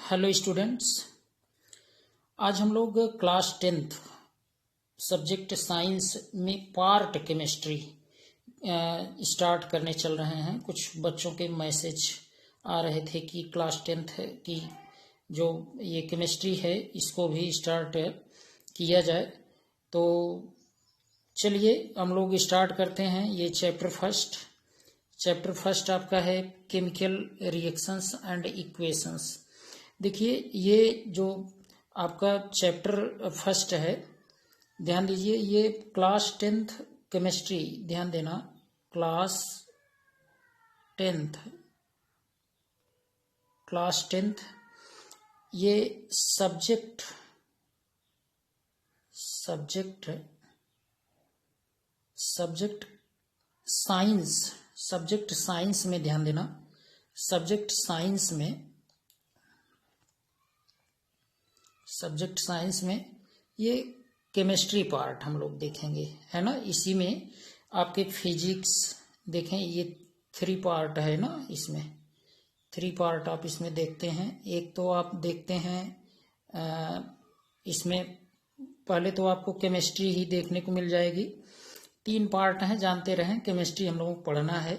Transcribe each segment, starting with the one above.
Hello students. आज हम लोग क्लास 10th सब्जेक्ट साइंस में पार्ट केमिस्ट्री स्टार्ट करने चल रहे हैं। कुछ बच्चों के मैसेज आ रहे थे कि क्लास 10th की जो ये केमिस्ट्री है इसको भी स्टार्ट किया जाए। तो चलिए हम लोग स्टार्ट करते हैं। ये चैप्टर फर्स्ट आपका है केमिकल रिएक्शंस एंड इक्वेशंस। देखिए ये जो आपका चैप्टर फर्स्ट है, ध्यान दीजिए, ये क्लास 10th केमिस्ट्री, ध्यान देना, क्लास 10th ये सब्जेक्ट साइंस में ध्यान देना। सब्जेक्ट साइंस में ये केमिस्ट्री पार्ट हम लोग देखेंगे, है ना। इसी में आपके फिजिक्स देखें, ये 3 पार्ट है ना, इसमें 3 पार्ट आप इसमें देखते हैं। एक तो आप देखते हैं इसमें पहले तो आपको केमिस्ट्री ही देखने को मिल जाएगी। 3 पार्ट हैं, जानते रहें। केमिस्ट्री हम लोगों को पढ़ना है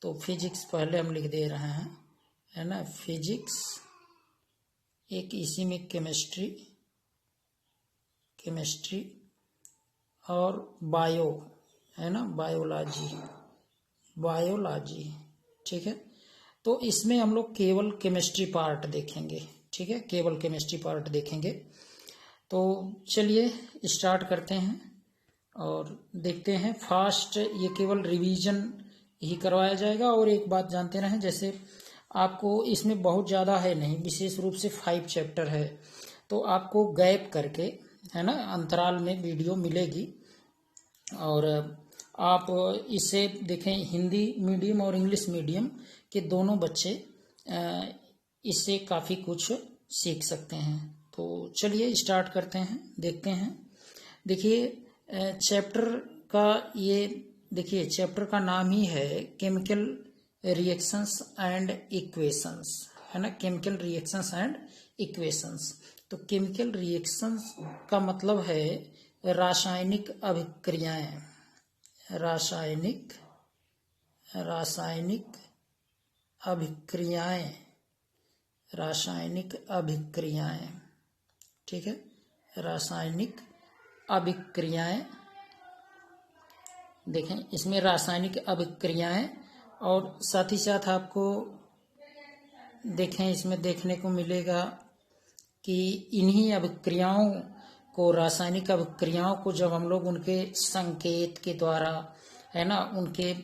तो फिजिक्स पहले हम लिख दे रहे हैं, है ना। फिजिक्स एक, इसी में केमिस्ट्री और बायो, है ना, बायोलॉजी, ठीक है। तो इसमें हम लोग केवल केमिस्ट्री पार्ट देखेंगे, ठीक है, केवल केमिस्ट्री पार्ट देखेंगे। तो चलिए स्टार्ट करते हैं और देखते हैं। फास्ट ये केवल रिवीजन ही करवाया जाएगा। और एक बात जानते रहें, जैसे आपको इसमें बहुत ज़्यादा है नहीं, विशेष रूप से 5 चैप्टर है, तो आपको गैप करके, है ना, अंतराल में वीडियो मिलेगी। और आप इसे देखें, हिंदी मीडियम और इंग्लिश मीडियम के दोनों बच्चे इससे काफ़ी कुछ सीख सकते हैं। तो चलिए स्टार्ट करते हैं, देखते हैं। देखिए चैप्टर का नाम ही है केमिकल रिएक्शंस एंड इक्वेशंस, है ना, केमिकल रिएक्शंस एंड इक्वेशंस। तो केमिकल रिएक्शंस का मतलब है रासायनिक अभिक्रियाएं, रासायनिक अभिक्रियाएं, ठीक है, रासायनिक अभिक्रियाएं। देखें इसमें रासायनिक अभिक्रियाएं, और साथ ही साथ आपको देखें इसमें देखने को मिलेगा कि इन्हीं अभिक्रियाओं को, रासायनिक अभिक्रियाओं को जब हम लोग उनके संकेत के द्वारा, है ना, उनके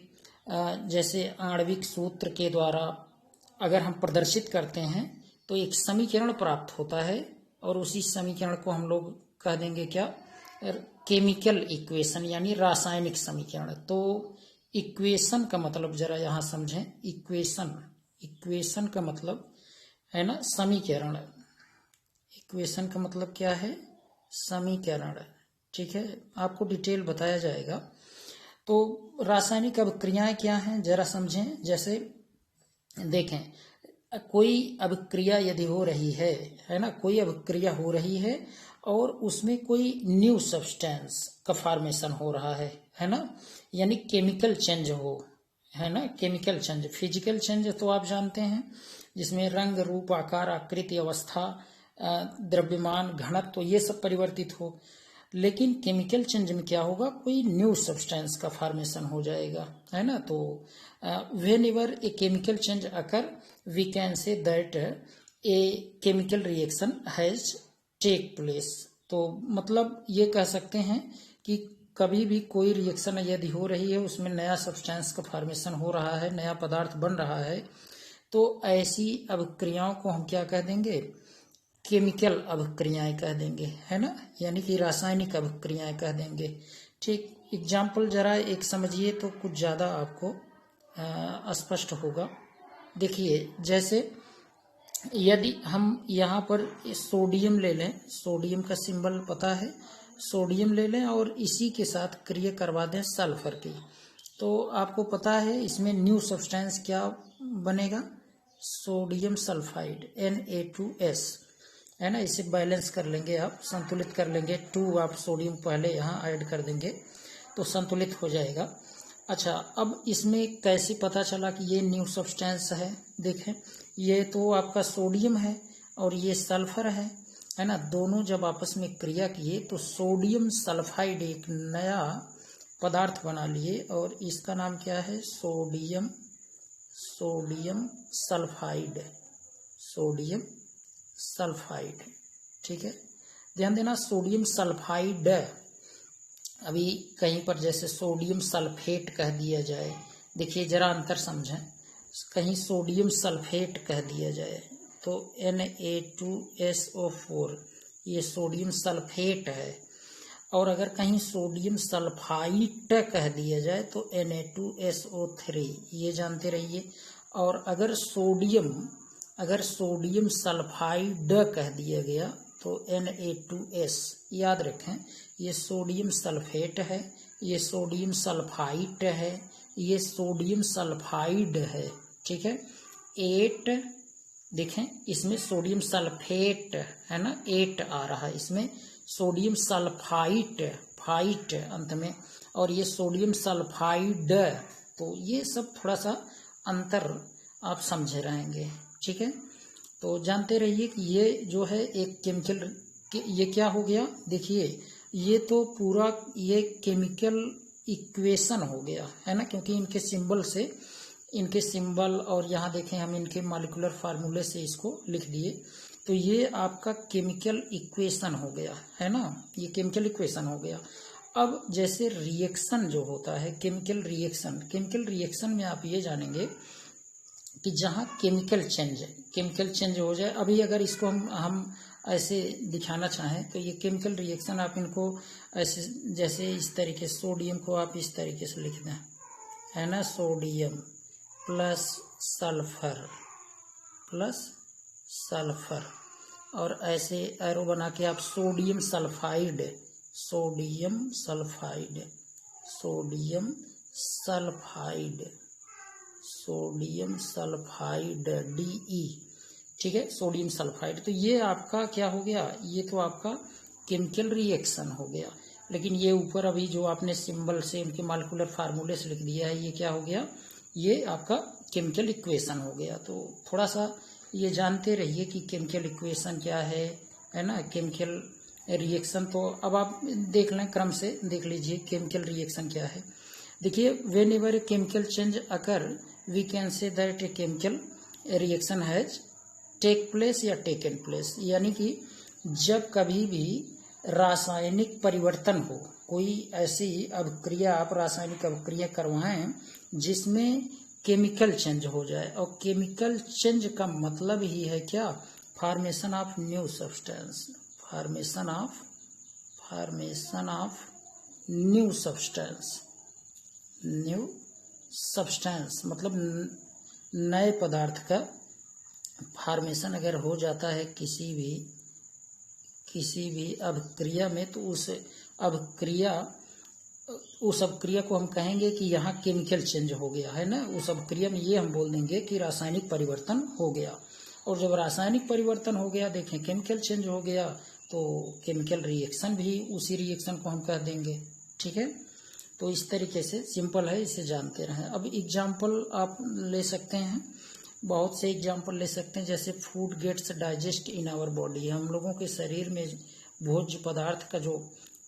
जैसे आणविक सूत्र के द्वारा अगर हम प्रदर्शित करते हैं तो एक समीकरण प्राप्त होता है। और उसी समीकरण को हम लोग कह देंगे क्या, केमिकल इक्वेशन, यानी रासायनिक समीकरण। तो इक्वेशन का मतलब जरा यहाँ समझें। इक्वेशन का मतलब है ना समीकरण। इक्वेशन का मतलब क्या है, समीकरण, ठीक है। आपको डिटेल बताया जाएगा। तो रासायनिक अभिक्रियाएं क्या हैं जरा समझें। जैसे देखें, कोई अभिक्रिया यदि हो रही है ना, कोई अभिक्रिया हो रही है और उसमें कोई न्यू सब्सटेंस का फॉर्मेशन हो रहा है ना, यानी केमिकल चेंज हो, है ना, केमिकल चेंज। फिजिकल चेंज तो आप जानते हैं, जिसमें रंग, रूप, आकार, आकृति, अवस्था, द्रव्यमान, घनत्व, तो ये सब परिवर्तित हो। लेकिन केमिकल चेंज में क्या होगा, कोई न्यू सब्सटेंस का फॉर्मेशन हो जाएगा, है ना। तो whenever a chemical change occur, we can say that a chemical reaction has take place। तो मतलब ये कह सकते हैं कि कभी भी कोई रिएक्शन यदि हो रही है, उसमें नया सब्सटेंस का फॉर्मेशन हो रहा है, नया पदार्थ बन रहा है, तो ऐसी अभिक्रियाओं को हम क्या कह देंगे, केमिकल अभिक्रियाएं कह देंगे, है ना, यानी कि रासायनिक अभिक्रियाएं कह देंगे। ठीक, एग्जाम्पल जरा एक समझिए तो कुछ ज़्यादा आपको स्पष्ट होगा। देखिए जैसे यदि हम यहाँ पर सोडियम ले लें, सोडियम का सिंबल पता है, सोडियम ले लें और इसी के साथ क्रिया करवा दें सल्फर की, तो आपको पता है इसमें न्यू सब्सटेंस क्या बनेगा, सोडियम सल्फाइड Na2S, है ना। इसे बैलेंस कर लेंगे आप, संतुलित कर लेंगे। 2 आप सोडियम पहले यहाँ ऐड कर देंगे तो संतुलित हो जाएगा। अच्छा, अब इसमें कैसे पता चला कि ये न्यू सब्सटेंस है? देखें, ये तो आपका सोडियम है और ये सल्फर है ना। दोनों जब आपस में क्रिया किए तो सोडियम सल्फाइड एक नया पदार्थ बना लिए और इसका नाम क्या है? Sodium sulphide, sodium sulphide. ठीक है, ध्यान देना, सोडियम सल्फाइड। अभी कहीं पर जैसे सोडियम सल्फेट कह दिया जाए, देखिए जरा अंतर समझें। कहीं सोडियम सल्फेट कह दिया जाए तो Na2SO4, ये सोडियम सल्फेट है। और अगर कहीं सोडियम सल्फाइड कह दिया जाए तो Na2SO3, ये जानते रहिए। और अगर सोडियम सल्फाइड कह दिया गया तो Na2S, याद रखें, ये सोडियम सल्फेट है, ये सोडियम सल्फाइड है, ये सोडियम सल्फाइड है। ठीक है, 8 देखें, इसमें सोडियम सल्फेट है ना, 8 आ रहा है इसमें, सोडियम सल्फाइड फाइट अंत में, और ये सोडियम सल्फाइड। तो ये सब थोड़ा सा अंतर आप समझे रहेंगे। ठीक है, तो जानते रहिए कि ये जो है एक केमिकल, ये क्या हो गया? देखिए, ये तो पूरा ये केमिकल इक्वेशन हो गया, है ना, क्योंकि इनके सिंबल से, इनके सिंबल और यहाँ देखें हम इनके मॉलिक्यूलर फार्मूले से इसको लिख दिए। तो ये आपका केमिकल इक्वेशन हो गया, है ना, ये केमिकल इक्वेशन हो गया। अब जैसे रिएक्शन जो होता है, केमिकल रिएक्शन में आप ये जानेंगे कि जहाँ केमिकल चेंज हो जाए। अभी अगर इसको हम ऐसे दिखाना चाहें तो ये केमिकल रिएक्शन आप इनको ऐसे, जैसे इस तरीके, सोडियम को आप इस तरीके से लिख दें, है ना, सोडियम प्लस सल्फर, और ऐसे एरो बना के आप सोडियम सल्फाइड De, ठीक है, सोडियम सल्फाइड। तो ये आपका क्या हो गया? ये तो आपका केमिकल रिएक्शन हो गया। लेकिन ये ऊपर अभी जो आपने सिंबल से, उनके मॉलिक्यूलर फार्मूले से लिख दिया है, ये क्या हो गया? ये आपका केमिकल इक्वेशन हो गया। तो थोड़ा सा ये जानते रहिए कि केमिकल इक्वेशन क्या है ना, केमिकल रिएक्शन। तो अब आप देख लें, क्रम से देख लीजिए केमिकल रिएक्शन क्या है। देखिए, whenever a chemical change occur, we can say that a chemical reaction has take place या टेकन प्लेस। यानी कि जब कभी भी रासायनिक परिवर्तन हो, कोई ऐसी अभिक्रिया, आप रासायनिक अभिक्रिया करवाएं जिसमें केमिकल चेंज हो जाए, और केमिकल चेंज का मतलब ही है क्या? Formation of new substance, formation of new substance मतलब नए पदार्थ का फॉर्मेशन अगर हो जाता है किसी भी अभिक्रिया में, तो उस अभिक्रिया को हम कहेंगे कि यहाँ केमिकल चेंज हो गया, है ना। उस अभिक्रिया में ये हम बोल देंगे कि रासायनिक परिवर्तन हो गया। और जब रासायनिक परिवर्तन हो गया, देखें केमिकल चेंज हो गया, तो केमिकल रिएक्शन भी उसी रिएक्शन को हम कह देंगे। ठीक है, तो इस तरीके से सिंपल है, इसे जानते रहें। अब एग्जाम्पल आप ले सकते हैं, बहुत से एग्जाम्पल ले सकते हैं। जैसे food gets digest in our body, हम लोगों के शरीर में भोज्य पदार्थ का जो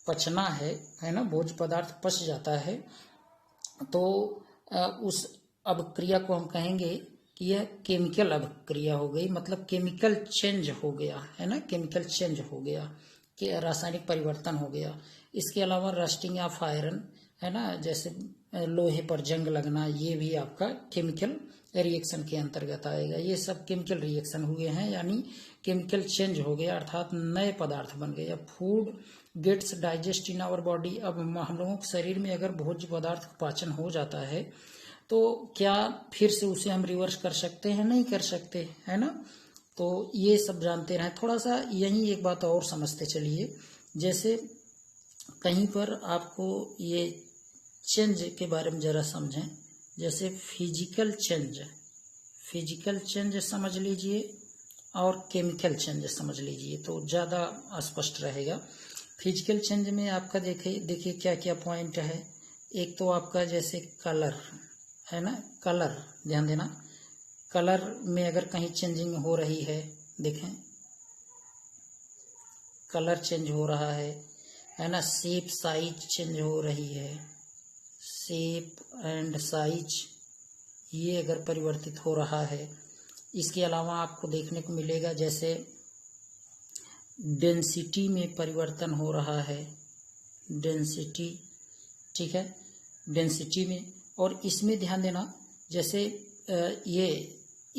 पचना है ना, भोज्य पदार्थ पच जाता है, तो उस अभिक्रिया को हम कहेंगे कि यह केमिकल अभिक्रिया हो गई, मतलब केमिकल चेंज हो गया, है ना, केमिकल चेंज हो गया, कि रासायनिक परिवर्तन हो गया। इसके अलावा रस्टिंग ऑफ आयरन, है ना, जैसे लोहे पर जंग लगना, ये भी आपका केमिकल रिएक्शन के अंतर्गत आएगा। ये सब केमिकल रिएक्शन हुए हैं, यानी केमिकल चेंज हो गया, अर्थात नए पदार्थ बन गए। अब food gets digest in our body, अब हम लोगों के शरीर में अगर भोज्य पदार्थ का पाचन हो जाता है, तो क्या फिर से उसे हम रिवर्स कर सकते हैं? नहीं कर सकते, है ना। तो ये सब जानते रहें। थोड़ा सा यही एक बात और समझते चलिए, जैसे कहीं पर आपको ये चेंज के बारे में जरा समझें। जैसे फिजिकल फिजिकल चेंज समझ लीजिए और केमिकल चेंज समझ लीजिए तो ज़्यादा स्पष्ट रहेगा। फिजिकल चेंज में आपका देखिए क्या क्या पॉइंट है। एक तो आपका जैसे कलर है ना, कलर ध्यान देना, कलर में अगर कहीं चेंजिंग हो रही है, देखें कलर चेंज हो रहा है ना, शेप साइज चेंज हो रही है, शेप एंड साइज ये अगर परिवर्तित हो रहा है। इसके अलावा आपको देखने को मिलेगा जैसे डेंसिटी में परिवर्तन हो रहा है, डेंसिटी, ठीक है, डेंसिटी में। और इसमें ध्यान देना जैसे ये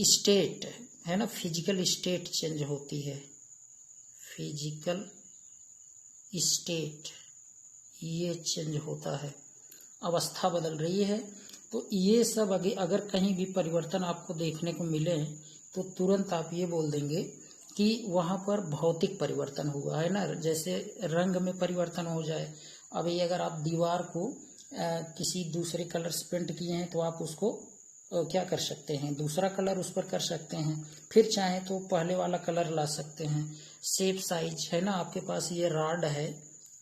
स्टेट है ना, फिजिकल स्टेट चेंज होती है, फिजिकल स्टेट ये चेंज होता है, अवस्था बदल रही है। तो ये सब अगर कहीं भी परिवर्तन आपको देखने को मिले तो तुरंत आप ये बोल देंगे कि वहाँ पर भौतिक परिवर्तन हुआ है ना। जैसे रंग में परिवर्तन हो जाए, अभी अगर आप दीवार को किसी दूसरे कलर से पेंट किए हैं तो आप उसको क्या कर सकते हैं, दूसरा कलर उस पर कर सकते हैं, फिर चाहे तो पहले वाला कलर ला सकते हैं। शेप साइज है ना, आपके पास ये रॉड है,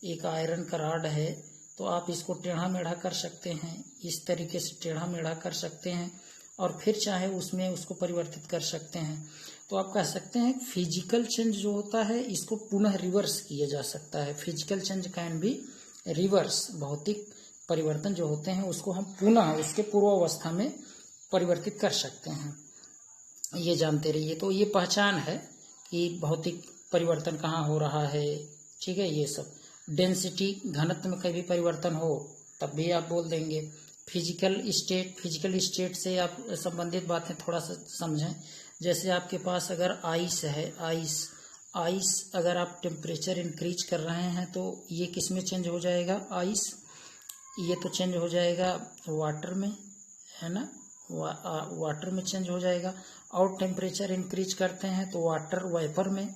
एक आयरन का रॉड है, तो आप इसको टेढ़ा मेढ़ा कर सकते हैं, इस तरीके से टेढ़ा मेढ़ा कर सकते हैं और फिर चाहे उसमें उसको परिवर्तित कर सकते हैं। तो आप कह सकते हैं फिजिकल चेंज जो होता है इसको पुनः रिवर्स किया जा सकता है। Physical change can be reverse, भौतिक परिवर्तन जो होते हैं उसको हम पुनः उसके पूर्वावस्था में परिवर्तित कर सकते हैं, ये जानते रहिए। तो ये पहचान है कि भौतिक परिवर्तन कहाँ हो रहा है, ठीक है। ये सब डेंसिटी घनत्व में कभी परिवर्तन हो तब भी आप बोल देंगे। फिजिकल स्टेट से आप संबंधित बातें थोड़ा सा समझें। जैसे आपके पास अगर आइस है, आइस अगर आप टेम्परेचर इंक्रीज कर रहे हैं तो ये किस में चेंज हो जाएगा, आइस ये तो चेंज हो जाएगा वाटर में, है ना, वाटर में चेंज हो जाएगा। और टेम्परेचर इंक्रीज करते हैं तो वाटर वाइपर में,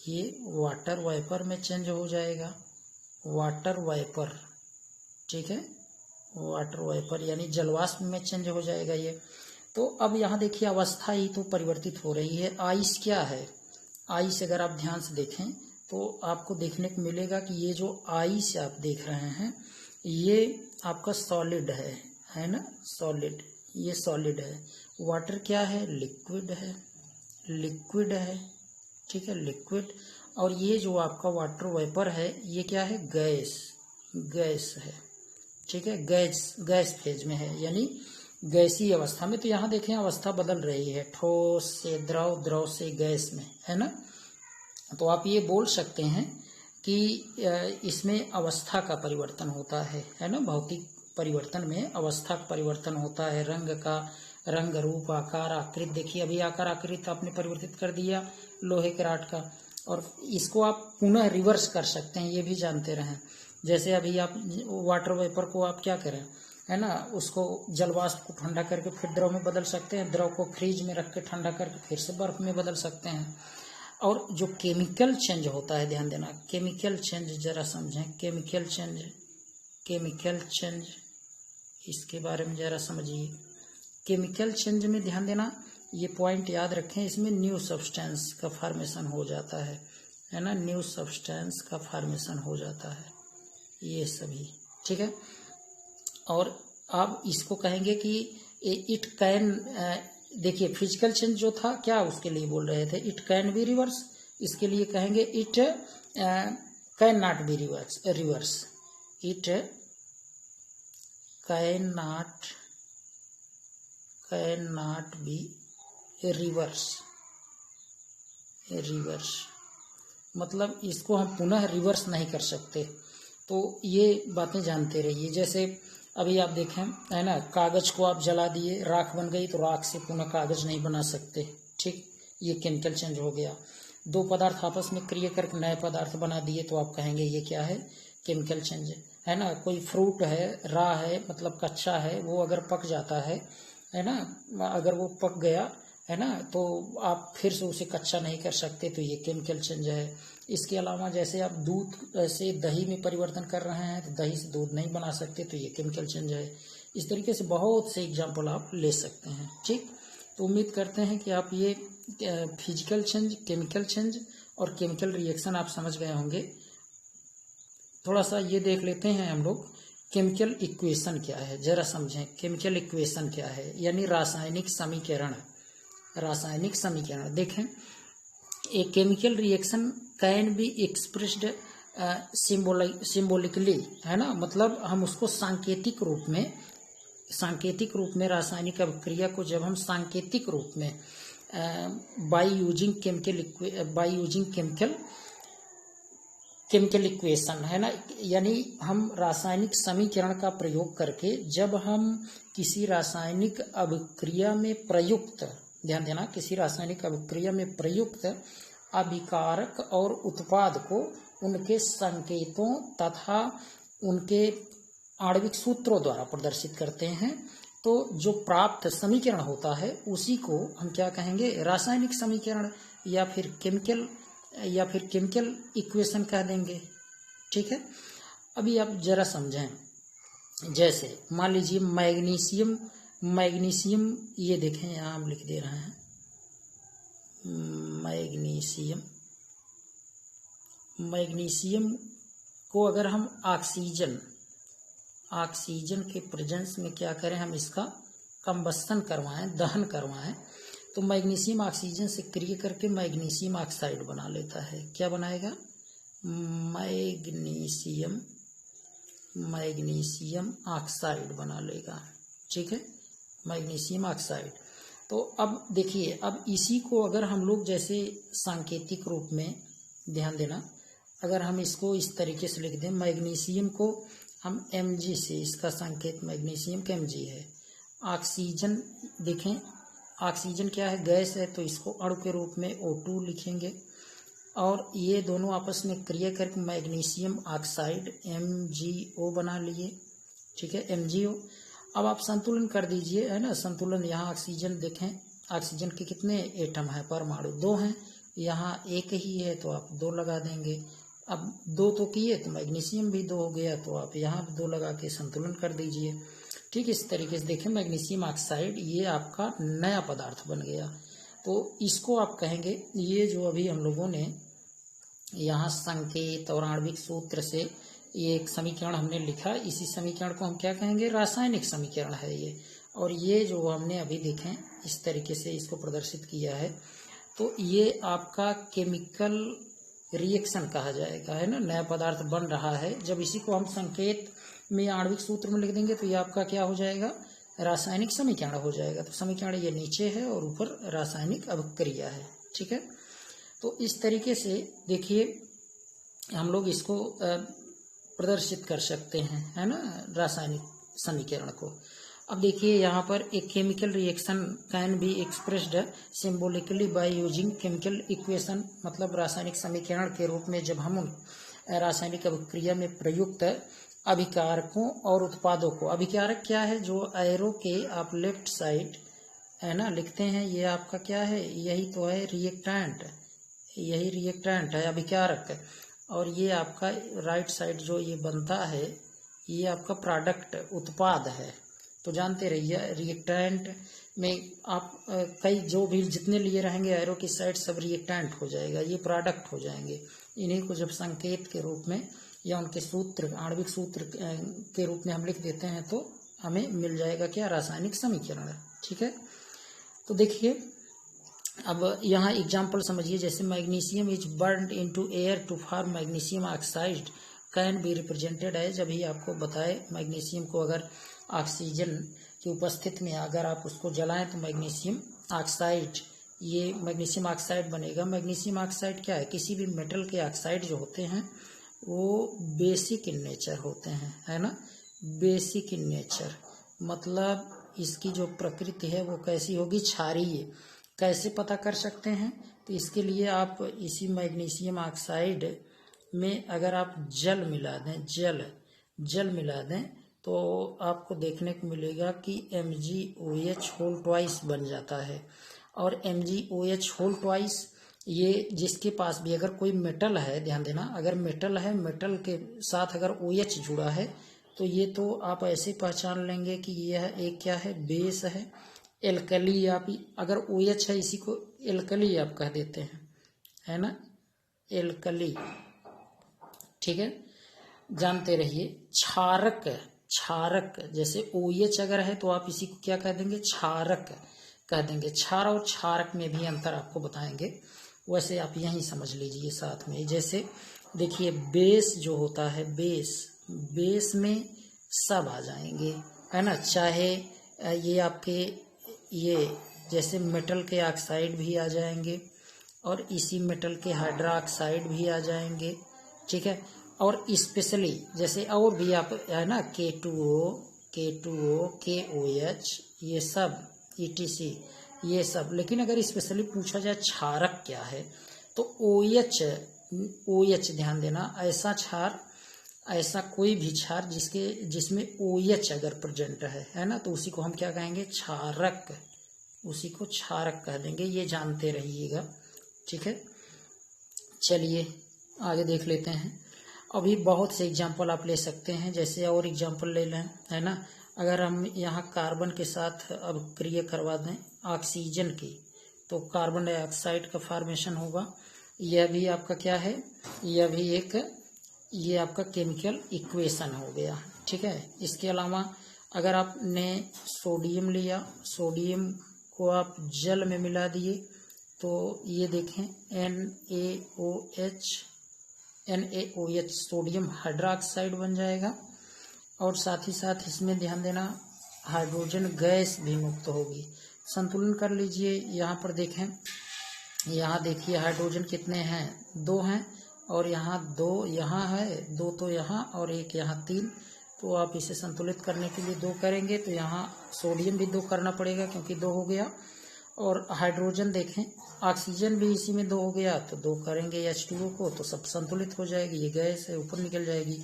ये वाटर वाइपर में चेंज हो जाएगा, वाटर वाइपर, ठीक है, वाटर वाइपर यानी जलवाष्प में चेंज हो जाएगा ये। तो अब यहाँ देखिए अवस्था ही तो परिवर्तित हो रही है। आइस क्या है, आइस अगर आप ध्यान से देखें तो आपको देखने को मिलेगा कि ये जो आइस आप देख रहे हैं ये आपका सॉलिड है ना, सॉलिड, ये सॉलिड है। वाटर क्या है, लिक्विड है, लिक्विड है, ठीक है, लिक्विड। और ये जो आपका वाटर वेपर है ये क्या है, गैस, गैस है, ठीक है, गैस फेज में है यानी गैसीय अवस्था में। तो यहाँ देखें अवस्था बदल रही है, ठोस से द्रव, द्रव से गैस में, है ना। तो आप ये बोल सकते हैं कि इसमें अवस्था का परिवर्तन होता है ना, भौतिक परिवर्तन में अवस्था का परिवर्तन होता है। रंग का, रंग रूप आकार आकृति, देखिए अभी आकार आकृति आपने परिवर्तित कर दिया लोहे के रॉड का, और इसको आप पुनः रिवर्स कर सकते हैं, ये भी जानते रहें। जैसे अभी आप वाटर वेपर को आप क्या करें, है ना, उसको जलवाष्प को ठंडा करके फिर द्रव में बदल सकते हैं, द्रव को फ्रीज में रख के ठंडा करके फिर से बर्फ में बदल सकते हैं। और जो केमिकल चेंज होता है, ध्यान देना, केमिकल चेंज जरा समझें, केमिकल चेंज, केमिकल चेंज इसके बारे में जरा समझिए। केमिकल चेंज में ध्यान देना, ये पॉइंट याद रखें, इसमें न्यू सब्सटेंस का फॉर्मेशन हो जाता है ना, न्यू सब्सटेंस का फॉर्मेशन हो जाता है, ये सभी, ठीक है। और आप इसको कहेंगे कि इट कैन, देखिए फिजिकल चेंज जो था क्या उसके लिए बोल रहे थे, इट कैन बी रिवर्स, इसके लिए कहेंगे it can not be reverse, it can not be reverse, reverse मतलब इसको हम पुनः रिवर्स नहीं कर सकते। तो ये बातें जानते रहिए। जैसे अभी आप देखें, है ना, कागज को आप जला दिए, राख बन गई, तो राख से पुनः कागज नहीं बना सकते, ठीक, ये केमिकल चेंज हो गया। दो पदार्थ आपस में क्रिया करके नए पदार्थ बना दिए तो आप कहेंगे ये क्या है, केमिकल चेंज, है ना। कोई फ्रूट है, रा है, मतलब कच्चा है, वो अगर पक जाता है ना, अगर वो पक गया है ना, तो आप फिर से उसे कच्चा नहीं कर सकते, तो ये केमिकल चेंज है। इसके अलावा जैसे आप दूध से दही में परिवर्तन कर रहे हैं तो दही से दूध नहीं बना सकते, तो ये केमिकल चेंज है। इस तरीके से बहुत से एग्जाम्पल आप ले सकते हैं, ठीक। तो उम्मीद करते हैं कि आप ये फिजिकल चेंज, केमिकल चेंज और केमिकल रिएक्शन आप समझ गए होंगे। थोड़ा सा ये देख लेते हैं हम लोग, केमिकल इक्वेशन क्या है, जरा समझें। केमिकल इक्वेशन क्या है, यानी रासायनिक समीकरण। रासायनिक समीकरण देखें, ए chemical reaction can be expressed symbolically, है ना, मतलब हम उसको सांकेतिक रूप में रासायनिक अभिक्रिया को जब हम सांकेतिक रूप में बाय यूजिंग केमिकल इक्वेशन, है ना, यानी हम रासायनिक समीकरण का प्रयोग करके जब हम किसी रासायनिक अभिक्रिया में प्रयुक्त, ध्यान देना, किसी रासायनिक अभिक्रिया में प्रयुक्त अभिकारक और उत्पाद को उनके संकेतों तथा उनके आणविक सूत्रों द्वारा प्रदर्शित करते हैं, तो जो प्राप्त समीकरण होता है उसी को हम क्या कहेंगे, रासायनिक समीकरण या फिर केमिकल इक्वेशन कह देंगे। ठीक है, अभी आप जरा समझें। जैसे मान लीजिए मैग्नीशियम, ये देखें यहाँ हम लिख दे रहे हैं मैग्नीशियम को अगर हम ऑक्सीजन के प्रेजेंस में क्या करें, हम इसका कंबस्टन करवाएं, दहन करवाएं, तो मैग्नीशियम ऑक्सीजन से क्रिया करके मैग्नीशियम ऑक्साइड बना लेता है। क्या बनाएगा, मैग्नीशियम ऑक्साइड बना लेगा। ठीक है, मैग्नीशियम ऑक्साइड। तो अब देखिए, अब इसी को अगर हम लोग जैसे सांकेतिक रूप में, ध्यान देना, अगर हम इसको इस तरीके से लिख दें, मैग्नीशियम को हम Mg से, इसका संकेत मैग्नीशियम का Mg है। ऑक्सीजन देखें, ऑक्सीजन क्या है, गैस है, तो इसको अणु के रूप में O2 लिखेंगे, और ये दोनों आपस में क्रिया करके मैग्नीशियम ऑक्साइड MgO बना लिए। ठीक है, MgO। अब आप संतुलन कर दीजिए, है ना, संतुलन। यहाँ ऑक्सीजन देखें, ऑक्सीजन के कितने एटम है, परमाणु 2 हैं, यहाँ एक ही है तो आप 2 लगा देंगे। अब 2 तो किए तो मैग्नीशियम भी 2 हो गया, तो आप यहाँ 2 लगा के संतुलन कर दीजिए। ठीक, इस तरीके से देखें, मैग्नीशियम ऑक्साइड ये आपका नया पदार्थ बन गया। तो इसको आप कहेंगे, ये जो अभी हम लोगों ने यहाँ संकेत और आणविक सूत्र से ये एक समीकरण हमने लिखा, इसी समीकरण को हम क्या कहेंगे, रासायनिक समीकरण है ये। और ये जो हमने अभी देखें, इस तरीके से इसको प्रदर्शित किया है, तो ये आपका केमिकल रिएक्शन कहा जाएगा, है ना, नया पदार्थ बन रहा है। जब इसी को हम संकेत में आणविक सूत्र में लिख देंगे तो ये आपका क्या हो जाएगा, रासायनिक समीकरण हो जाएगा। तो समीकरण ये नीचे है और ऊपर रासायनिक अभिक्रिया है। ठीक है, तो इस तरीके से देखिए हम लोग इसको प्रदर्शित कर सकते हैं, है ना, रासायनिक समीकरण को। अब देखिए यहाँ पर एक chemical reaction can be expressed symbolically by using chemical equation, मतलब रासायनिक समीकरण के रूप में जब हम रासायनिक अभिक्रिया में प्रयुक्त अभिकारकों और उत्पादों को, अभिकारक क्या है, जो एरो के आप लेफ्ट साइड, है ना, लिखते हैं, ये आपका क्या है, यही तो है रिएक्टेंट, यही रिएक्टेंट है अभिकारक, और ये आपका राइट साइड जो ये बनता है, ये आपका प्रोडक्ट, उत्पाद है। तो जानते रहिए, रिएक्टेंट में आप कई जो भी जितने लिए रहेंगे एरो की साइड, सब रिएक्टेंट हो जाएगा, ये प्रोडक्ट हो जाएंगे। इन्हीं को जब संकेत के रूप में या उनके सूत्र, आणविक सूत्र के रूप में हम लिख देते हैं, तो हमें मिल जाएगा क्या, रासायनिक समीकरण। ठीक है, तो देखिए अब यहाँ एग्जाम्पल समझिए, जैसे magnesium is burned into air to form magnesium oxide can be represented as, अभी आपको बताए, मैग्नीशियम को अगर ऑक्सीजन की उपस्थिति में अगर आप उसको जलाएं तो मैग्नीशियम ऑक्साइड, ये मैग्नीशियम ऑक्साइड बनेगा। मैग्नीशियम ऑक्साइड क्या है, किसी भी मेटल के ऑक्साइड जो होते हैं वो बेसिक इन नेचर होते हैं, है ना, बेसिक इन नेचर, मतलब इसकी जो प्रकृति है वो कैसी होगी, क्षारीय। कैसे पता कर सकते हैं, तो इसके लिए आप इसी मैग्नीशियम ऑक्साइड में अगर आप जल मिला दें, जल मिला दें, तो आपको देखने को मिलेगा कि MgOH होल ट्वाइस बन जाता है। और MgOH होल ट्वाइस, ये जिसके पास भी अगर कोई मेटल है, ध्यान देना, अगर मेटल है, मेटल के साथ अगर OH जुड़ा है, तो ये तो आप ऐसे पहचान लेंगे कि यह एक क्या है, बेस है, एल्कली आप अगर OH है इसी को एल्कली आप कह देते हैं, है ना, एल्कली। ठीक है, जानते रहिए। क्षारक, क्षारक जैसे OH अगर है तो आप इसी को क्या कह देंगे, क्षारक कह देंगे। क्षार और क्षारक में भी अंतर आपको बताएंगे, वैसे आप यहीं समझ लीजिए साथ में। जैसे देखिए बेस जो होता है, बेस, बेस में सब आ जाएंगे, है ना, चाहे ये आपके ये जैसे मेटल के ऑक्साइड भी आ जाएंगे और इसी मेटल के हाइड्रोक्साइड भी आ जाएंगे। ठीक है, और स्पेशली जैसे और भी आप, है ना, K2O, KOH, ये सब ETC, ये सब। लेकिन अगर स्पेशली पूछा जाए क्षारक क्या है तो OH ध्यान देना, ऐसा क्षार, ऐसा कोई भी क्षार जिसमें OH अगर प्रेजेंट है ना, तो उसी को हम क्या कहेंगे, क्षारक, उसी को क्षारक कह देंगे। ये जानते रहिएगा। ठीक है, चलिए आगे देख लेते हैं। अभी बहुत से एग्जाम्पल आप ले सकते हैं, जैसे और एग्जाम्पल ले लें, है ना। अगर हम यहाँ कार्बन के साथ अब क्रिया करवा दें ऑक्सीजन की, तो कार्बन डाइऑक्साइड का फॉर्मेशन होगा। यह भी आपका क्या है, यह भी एक, ये आपका केमिकल इक्वेशन हो गया। ठीक है, इसके अलावा अगर आपने सोडियम लिया, सोडियम को आप जल में मिला दिए तो ये देखें NaOH सोडियम हाइड्रोक्साइड बन जाएगा। और साथ ही साथ इसमें ध्यान देना हाइड्रोजन गैस भी मुक्त होगी। संतुलन कर लीजिए, यहाँ पर देखें, यहाँ देखिए हाइड्रोजन कितने हैं, 2 हैं, और यहाँ 2 यहाँ है, 2 तो यहाँ और 1 यहाँ, 3। तो आप इसे संतुलित करने के लिए 2 करेंगे तो यहाँ सोडियम भी 2 करना पड़ेगा क्योंकि 2 हो गया। और हाइड्रोजन देखें, ऑक्सीजन भी इसी में 2 हो गया तो 2 करेंगे H2O को, तो सब संतुलित हो जाएगी। ये गैस है ऊपर निकल जाएगी।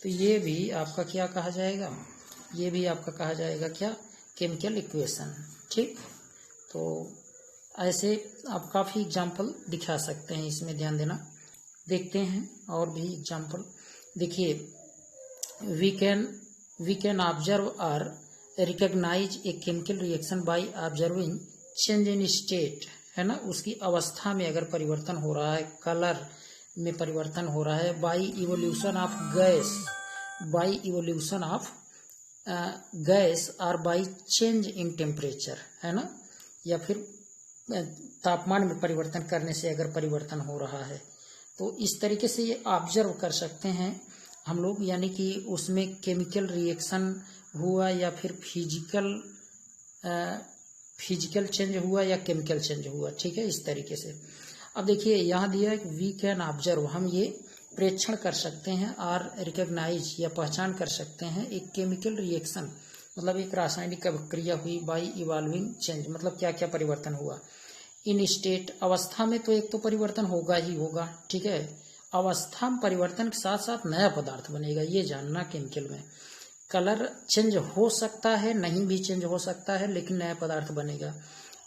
तो ये भी आपका क्या कहा जाएगा, ये भी आपका कहा जाएगा क्या, केमिकल इक्वेशन। ठीक, तो ऐसे आप काफ़ी एग्जाम्पल दिखा सकते हैं, इसमें ध्यान देना। देखते हैं और भी एग्जाम्पल। देखिए वी कैन ऑब्जर्व और recognise a chemical reaction by observing change in state, है ना, उसकी अवस्था में अगर परिवर्तन हो रहा है, कलर में परिवर्तन हो रहा है, by evolution of gas, by evolution of gas और बाय चेंज इन टेम्परेचर, है ना, या फिर तापमान में परिवर्तन करने से अगर परिवर्तन हो रहा है, तो इस तरीके से ये ऑब्जर्व कर सकते हैं हम लोग, यानी कि उसमें केमिकल रिएक्शन हुआ या फिर फिजिकल चेंज हुआ या केमिकल चेंज हुआ। ठीक है, इस तरीके से। अब देखिए यहाँ दिया है कि वी कैन ऑब्जर्व, हम ये प्रेक्षण कर सकते हैं और रिकॉग्नाइज या पहचान कर सकते हैं एक केमिकल रिएक्शन, मतलब एक रासायनिक अभिक्रिया हुई बाय इवॉल्विंग चेंज, मतलब क्या क्या परिवर्तन हुआ। इन स्टेट, अवस्था में तो एक तो परिवर्तन होगा ही होगा। ठीक है, अवस्था में परिवर्तन के साथ साथ नया पदार्थ बनेगा, ये जानना केमिकल में। कलर चेंज हो सकता है, नहीं भी चेंज हो सकता है, लेकिन नया पदार्थ बनेगा।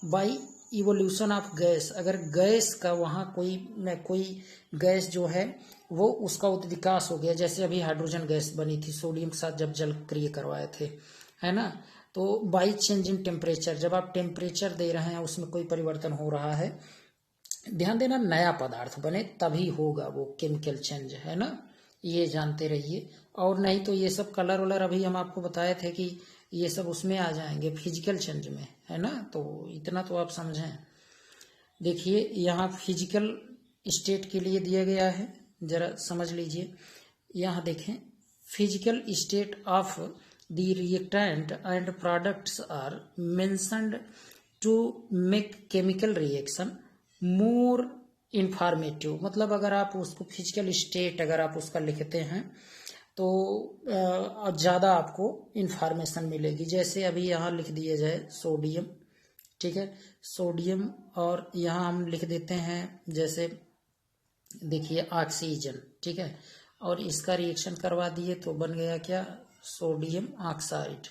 बाय इवोल्यूशन ऑफ गैस, अगर गैस का वहाँ कोई गैस जो है वो उसका विकास हो गया, जैसे अभी हाइड्रोजन गैस बनी थी सोडियम के साथ जब जल क्रिया करवाए थे, है ना। तो बाय चेंज इन टेम्परेचर, जब आप टेम्परेचर दे रहे हैं उसमें कोई परिवर्तन हो रहा है, ध्यान देना नया पदार्थ बने तभी होगा वो केमिकल चेंज, है ना, ये जानते रहिए। और नहीं तो ये सब कलर वलर अभी हम आपको बताए थे कि ये सब उसमें आ जाएंगे फिजिकल चेंज में, है ना, तो इतना तो आप समझें। देखिए यहाँ फिजिकल स्टेट के लिए दिया गया है, जरा समझ लीजिए। यहाँ देखें, physical state of the reactant and products are mentioned to make chemical reaction more informative, मतलब अगर आप उसको फिजिकल स्टेट अगर आप उसका लिखते हैं तो ज़्यादा आपको इंफॉर्मेशन मिलेगी। जैसे अभी यहाँ लिख दिया जाए सोडियम, ठीक है, सोडियम, और यहाँ हम लिख देते हैं जैसे देखिए ऑक्सीजन, ठीक है, और इसका रिएक्शन करवा दिए तो बन गया क्या, सोडियम ऑक्साइड,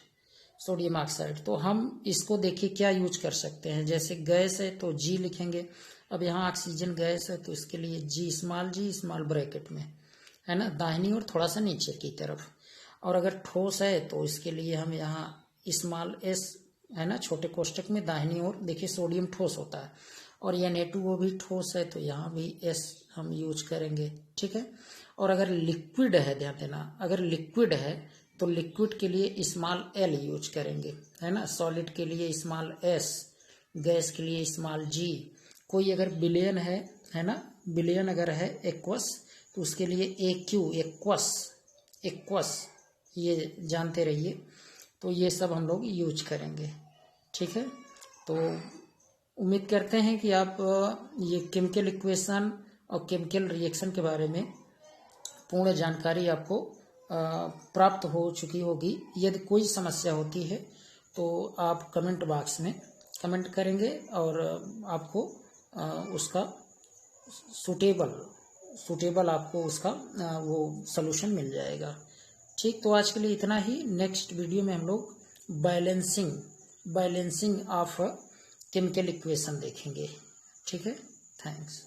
सोडियम ऑक्साइड। तो हम इसको देखिए क्या यूज कर सकते हैं, जैसे गैस है तो जी लिखेंगे। अब यहाँ ऑक्सीजन गैस है तो इसके लिए जी स्मॉल ब्रैकेट में, है ना, दाहिनी और थोड़ा सा नीचे की तरफ। और अगर ठोस है तो इसके लिए हम यहाँ स्मॉल एस है ना, छोटे कोष्टक में दाहिनी ओर देखिए सोडियम ठोस होता है और Na2 वो भी ठोस है, तो यहाँ भी S हम यूज करेंगे। ठीक है, और अगर लिक्विड है, ध्यान देना, अगर लिक्विड है तो लिक्विड के लिए स्मॉल L यूज करेंगे, है ना, सॉलिड के लिए स्मॉल S, गैस के लिए स्मॉल G। कोई अगर विलयन है ना, विलयन अगर है एक्वस, तो उसके लिए AQ, एक्वस, ये जानते रहिए। तो ये सब हम लोग यूज करेंगे। ठीक है, तो उम्मीद करते हैं कि आप ये केमिकल इक्वेशन और केमिकल रिएक्शन के बारे में पूर्ण जानकारी आपको प्राप्त हो चुकी होगी। यदि कोई समस्या होती है तो आप कमेंट बॉक्स में कमेंट करेंगे और आपको उसका सूटेबल आपको उसका वो सलूशन मिल जाएगा। ठीक, तो आज के लिए इतना ही। नेक्स्ट वीडियो में हम लोग बैलेंसिंग ऑफ केमिकल इक्वेशन देखेंगे। ठीक है, थैंक्स।